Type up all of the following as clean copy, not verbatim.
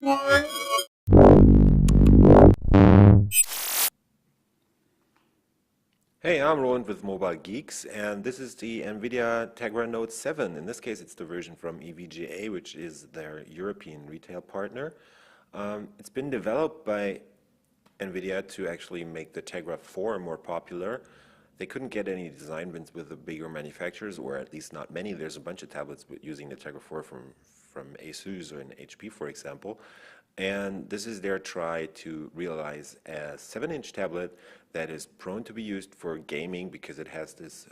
Hey, I'm Roland with Mobile Geeks, and this is the Nvidia Tegra Note 7. In this case, it's the version from EVGA, which is their European retail partner. It's been developed by Nvidia to actually make the Tegra 4 more popular. They couldn't get any design wins with the bigger manufacturers, or at least not many. There's a bunch of tablets using the Tegra 4 from Asus or an HP, for example. And this is their try to realize a 7-inch tablet that is prone to be used for gaming because it has this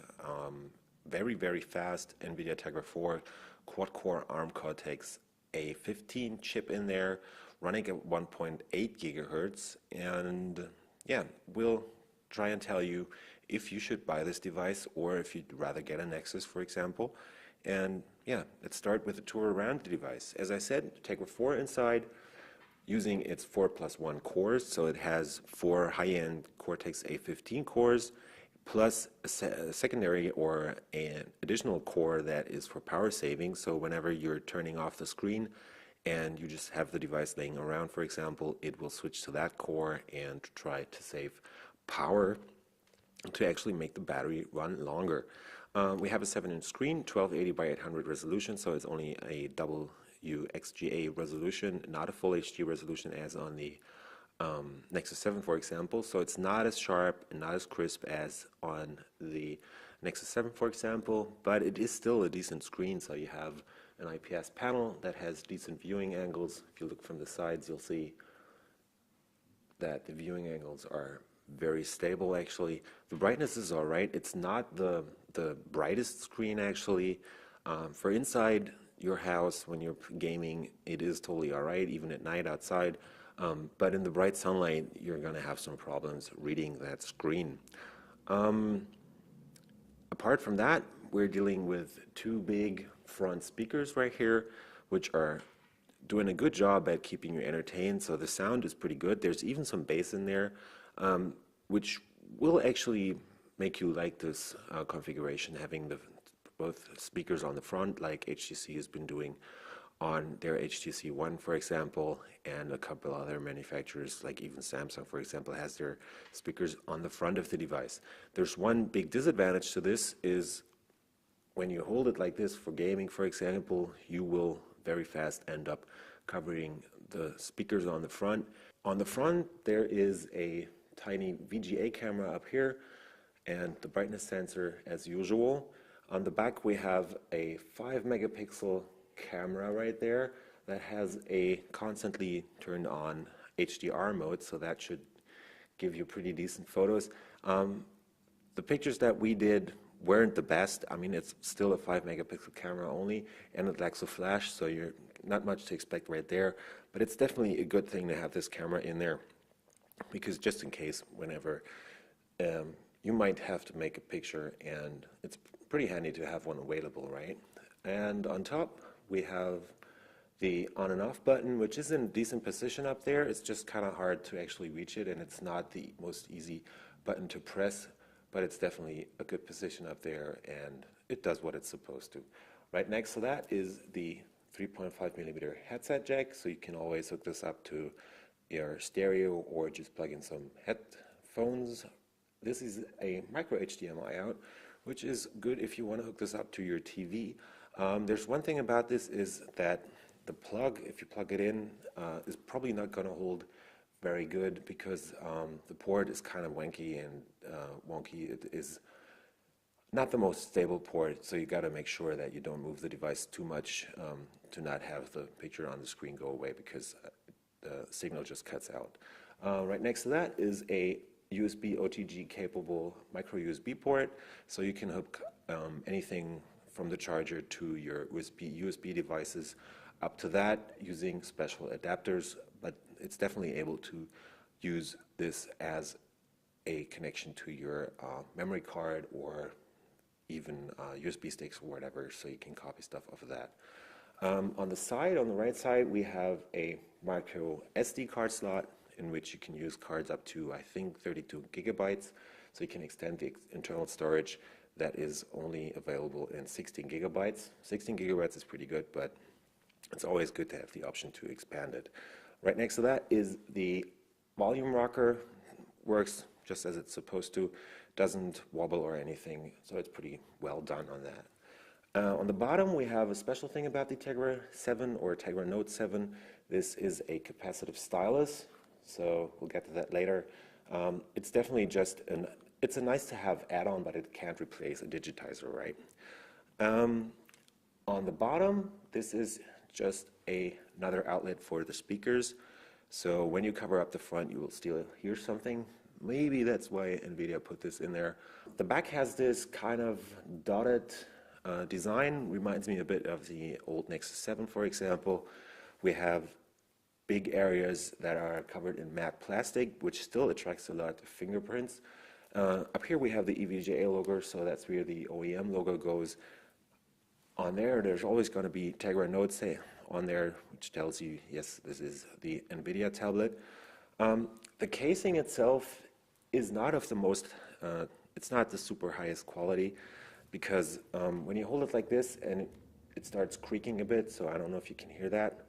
very, very fast NVIDIA Tegra 4 quad-core ARM Cortex A15 chip in there, running at 1.8 gigahertz. And yeah, we'll try and tell you if you should buy this device or if you'd rather get a Nexus, for example. And yeah, let's start with a tour around the device. As I said, Tegra 4 inside, using its 4+1 cores, so it has 4 high-end Cortex A15 cores, plus a secondary or an additional core that is for power saving. So whenever you're turning off the screen and you just have the device laying around, for example, it will switch to that core and try to save power to actually make the battery run longer. We have a 7-inch screen, 1280 by 800 resolution, so it's only a WXGA resolution, not a full HD resolution as on the Nexus 7, for example. So it's not as sharp and not as crisp as on the Nexus 7, for example, but it is still a decent screen. So you have an IPS panel that has decent viewing angles. If you look from the sides, you'll see that the viewing angles are very stable actually. The brightness is alright. It's not the brightest screen actually. For inside your house when you're gaming, it is totally alright, even at night outside. But in the bright sunlight, you're going to have some problems reading that screen. Apart from that, we're dealing with two big front speakers right here, which are doing a good job at keeping you entertained. So the sound is pretty good. There's even some bass in there, which will actually make you like this configuration, having both speakers on the front, like HTC has been doing on their HTC One, for example, and a couple other manufacturers, like even Samsung, for example, has their speakers on the front of the device. There's one big disadvantage to this is when you hold it like this for gaming, for example, you will very fast end up covering the speakers on the front. On the front, there is a tiny VGA camera up here and the brightness sensor as usual. On the back, we have a 5 megapixel camera right there that has a constantly turned on HDR mode, so that should give you pretty decent photos. The pictures that we did weren't the best. I mean, it's still a 5 megapixel camera only, and it lacks a flash, so you're not much to expect right there. But it's definitely a good thing to have this camera in there, because just in case, whenever you might have to make a picture, and it's pretty handy to have one available, right? And on top, we have the on and off button, which is in a decent position up there. It's just kind of hard to actually reach it, and it's not the most easy button to press, but it's definitely a good position up there, and it does what it's supposed to. Right next to that is the 3.5 millimeter headset jack, so you can always hook this up to your stereo or just plug in some headphones. This is a micro HDMI out, which is good if you want to hook this up to your TV. There's one thing about this is that the plug, if you plug it in, is probably not going to hold very good because the port is kind of wanky and wonky. It is not the most stable port, so you got to make sure that you don't move the device too much to not have the picture on the screen go away because the signal just cuts out. Right next to that is a USB OTG capable micro USB port, so you can hook anything from the charger to your USB devices up to that using special adapters, but it's definitely able to use this as a connection to your memory card or even USB sticks or whatever, so you can copy stuff off of that. On the side, on the right side, we have a micro SD card slot in which you can use cards up to, I think, 32 gigabytes, so you can extend the internal storage that is only available in 16 gigabytes. 16 gigabytes is pretty good, but It's always good to have the option to expand it. Right next to that is the volume rocker. Works just as it's supposed to, doesn't wobble or anything, so it's pretty well done on that. On the bottom, we have a special thing about the Tegra 7 or Tegra Note 7. This is a capacitive stylus, so we'll get to that later. It's definitely just it's a nice to have add-on, but it can't replace a digitizer, right? On the bottom, this is just another outlet for the speakers. So when you cover up the front, you will still hear something. Maybe that's why Nvidia put this in there. The back has this kind of dotted design, reminds me a bit of the old Nexus 7, for example. We have big areas that are covered in matte plastic, which still attracts a lot of fingerprints. Up here we have the EVGA logo, so that's where the OEM logo goes. On there, there's always going to be Tegra Notes on there, which tells you, yes, this is the Nvidia tablet. The casing itself is not of the most, it's not the super highest quality, because when you hold it like this and it starts creaking a bit, so I don't know if you can hear that.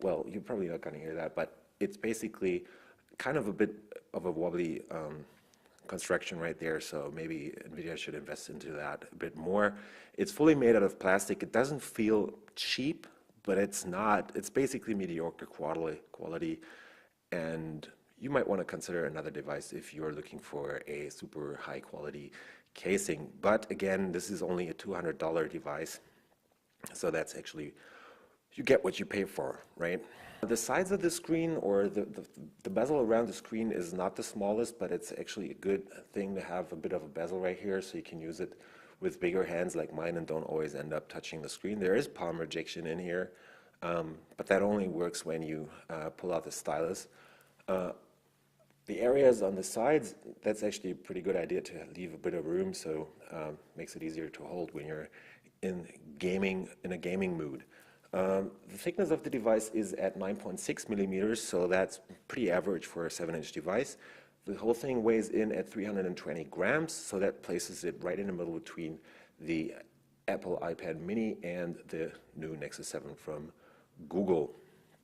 Well, you're probably not going to hear that, but it's basically kind of a bit of a wobbly construction right there, so maybe Nvidia should invest into that a bit more. It's fully made out of plastic. It doesn't feel cheap, but it's not. It's basically mediocre quality, and you might want to consider another device if you're looking for a super high quality casing. But again, this is only a $200 device, so that's actually, you get what you pay for, right? The sides of the screen, or the bezel around the screen, is not the smallest, but it's actually a good thing to have a bit of a bezel right here, so you can use it with bigger hands like mine and don't always end up touching the screen. There is palm rejection in here, but that only works when you pull out the stylus. The areas on the sides, that's actually a pretty good idea to leave a bit of room, so makes it easier to hold when you're in a gaming mood. The thickness of the device is at 9.6 millimeters, so that's pretty average for a 7-inch device. The whole thing weighs in at 320 grams, so that places it right in the middle between the Apple iPad mini and the new Nexus 7 from Google.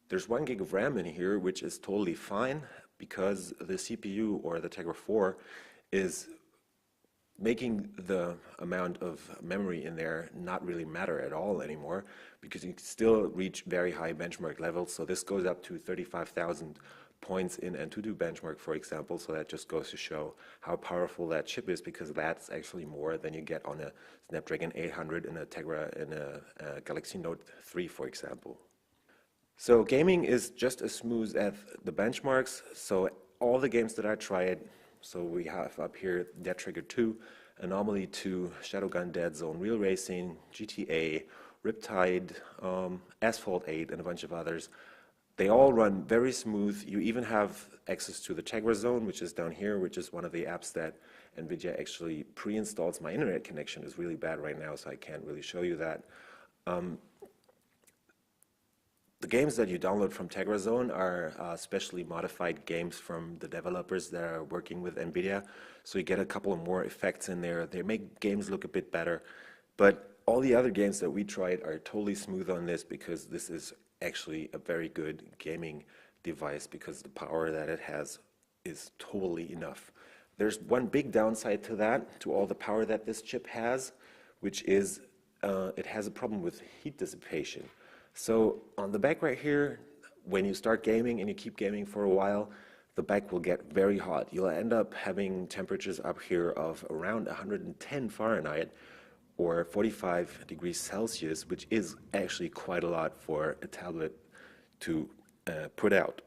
There's 1 gig of RAM in here, which is totally fine, because the CPU, or the Tegra 4, is making the amount of memory in there not really matter at all anymore, because you can still reach very high benchmark levels. So this goes up to 35,000 points in Antutu benchmark, for example. So that just goes to show how powerful that chip is, because that's actually more than you get on a Snapdragon 800 and a Tegra and a Galaxy Note 3, for example. So gaming is just as smooth as the benchmarks. So all the games that I tried, so we have up here Dead Trigger 2, Anomaly 2, Shadowgun Dead Zone, Real Racing, GTA, Riptide, Asphalt 8, and a bunch of others. They all run very smooth. You even have access to the Tegra Zone, which is down here, which is one of the apps that Nvidia actually pre-installs. My internet connection is really bad right now, so I can't really show you that. The games that you download from Tegra Zone are specially modified games from the developers that are working with Nvidia, so you get a couple of more effects in there. They make games look a bit better, but all the other games that we tried are totally smooth on this, because this is actually a very good gaming device, because the power that it has is totally enough. There's one big downside to that, to all the power that this chip has, which is it has a problem with heat dissipation. So on the back right here, when you start gaming and you keep gaming for a while, the back will get very hot. You'll end up having temperatures up here of around 110 Fahrenheit or 45 degrees Celsius, which is actually quite a lot for a tablet to put out.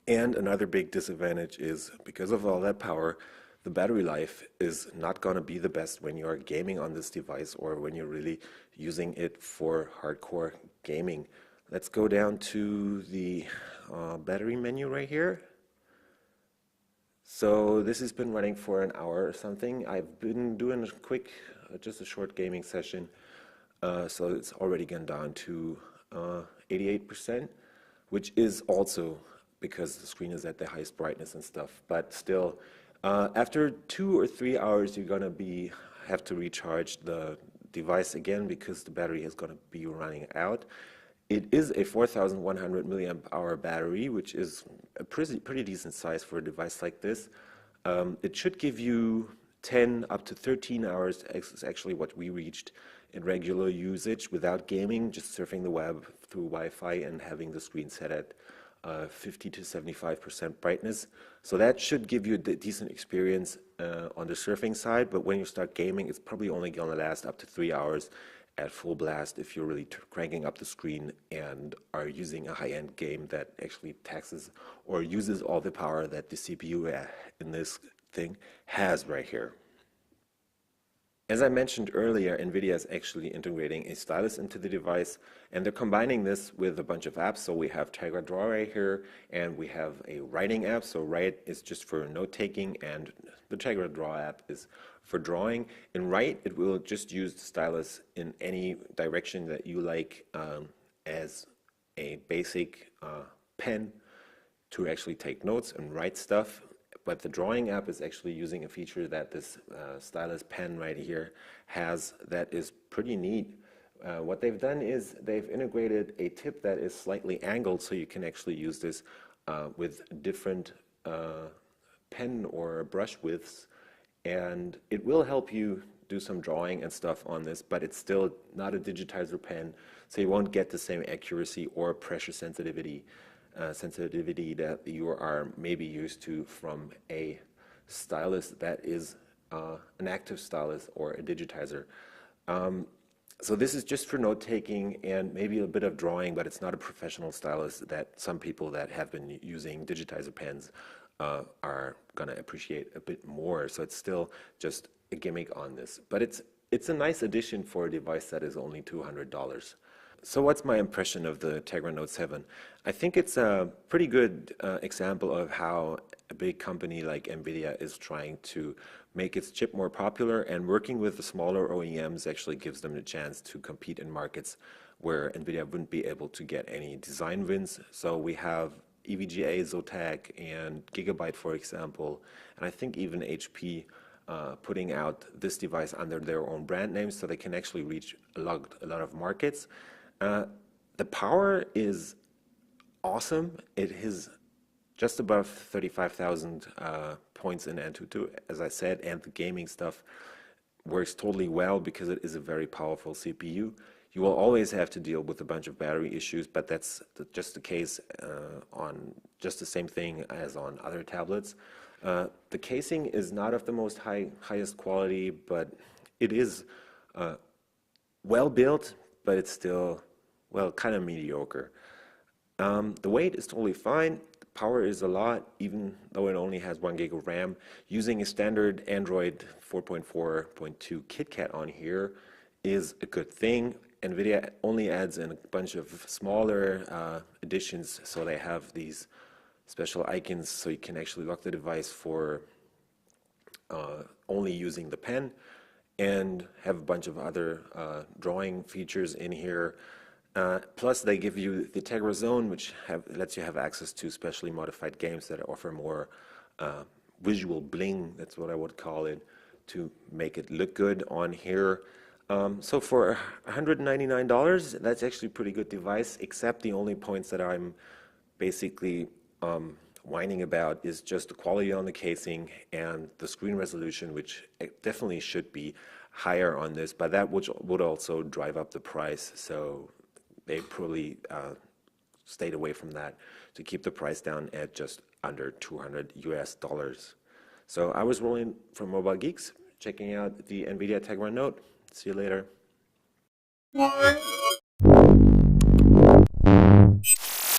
And another big disadvantage is, because of all that power, the battery life is not going to be the best when you're gaming on this device, or when you're really using it for hardcore gaming. Let's go down to the battery menu right here. So this has been running for an hour or something. I've been doing a quick, just a short gaming session, so it's already gone down to 88%, which is also because the screen is at the highest brightness and stuff, but still, after 2 or 3 hours, you're gonna have to recharge the device again because the battery is going to be running out. It is a 4,100 milliamp hour battery, which is a pretty decent size for a device like this. It should give you 10 up to 13 hours, is actually what we reached in regular usage without gaming, just surfing the web through Wi-Fi and having the screen set at 50 to 75% brightness. So that should give you a decent experience on the surfing side, but when you start gaming, it's probably only going to last up to 3 hours at full blast if you're really cranking up the screen and are using a high-end game that actually taxes or uses all the power that the CPU in this thing has right here. As I mentioned earlier, Nvidia is actually integrating a stylus into the device, and they're combining this with a bunch of apps. So we have Tegra Draw right here, and we have a writing app. So Write is just for note-taking, and the Tegra Draw app is for drawing. In Write, it will just use the stylus in any direction that you like as a basic pen to actually take notes and write stuff. But the drawing app is actually using a feature that this stylus pen right here has that is pretty neat. What they've done is they've integrated a tip that is slightly angled so you can actually use this with different pen or brush widths, and it will help you do some drawing and stuff on this, but it's still not a digitizer pen, so you won't get the same accuracy or pressure sensitivity that you are maybe used to from a stylus that is an active stylus or a digitizer. So this is just for note-taking and maybe a bit of drawing, but it's not a professional stylus that some people that have been using digitizer pens are going to appreciate a bit more. So it's still just a gimmick on this. But it's a nice addition for a device that is only $200. So what's my impression of the Tegra Note 7? I think it's a pretty good example of how a big company like Nvidia is trying to make its chip more popular, and working with the smaller OEMs actually gives them the chance to compete in markets where Nvidia wouldn't be able to get any design wins. So we have EVGA, Zotac, and Gigabyte, for example, and I think even HP putting out this device under their own brand names so they can actually reach a lot of markets. The power is awesome. It is just above 35,000 points in Antutu, as I said, and the gaming stuff works totally well because it is a very powerful CPU. You will always have to deal with a bunch of battery issues, but that's just the case on just the same thing as on other tablets. The casing is not of the most highest quality, but it is well built, but it's still, well, kind of mediocre. The weight is totally fine. The power is a lot, even though it only has 1 gig of RAM. Using a standard Android 4.4.2 KitKat on here is a good thing. Nvidia only adds in a bunch of smaller additions, so they have these special icons so you can actually lock the device for only using the pen, and have a bunch of other drawing features in here. Plus they give you the Tegra Zone, which lets you have access to specially modified games that offer more visual bling, that's what I would call it, to make it look good on here. So for $199, that's actually a pretty good device, except the only points that I'm basically whining about is just the quality on the casing and the screen resolution, which definitely should be higher on this, but that would also drive up the price. So they probably stayed away from that to keep the price down at just under $200 US. So I was rolling from Mobile Geeks, checking out the Nvidia Tegra Note. See you later.